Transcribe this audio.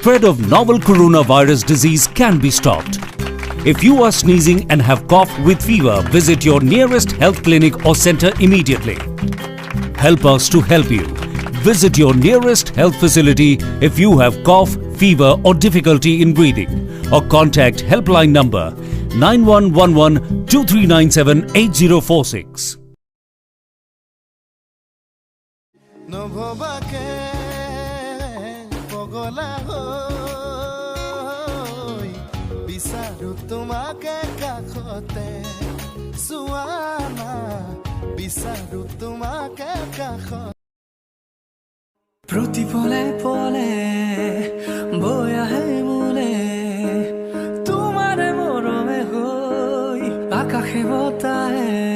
spread of novel coronavirus disease can be stopped. If you are sneezing and have cough with fever, visit your nearest health clinic or center immediately. Help us to help you. Visit your nearest health facility if you have cough, fever or difficulty in breathing, or contact helpline number 9111 2397 8046. प्रतिपले पले बोया है मुले तुम्हारे मोरो में होई आकाशे बताए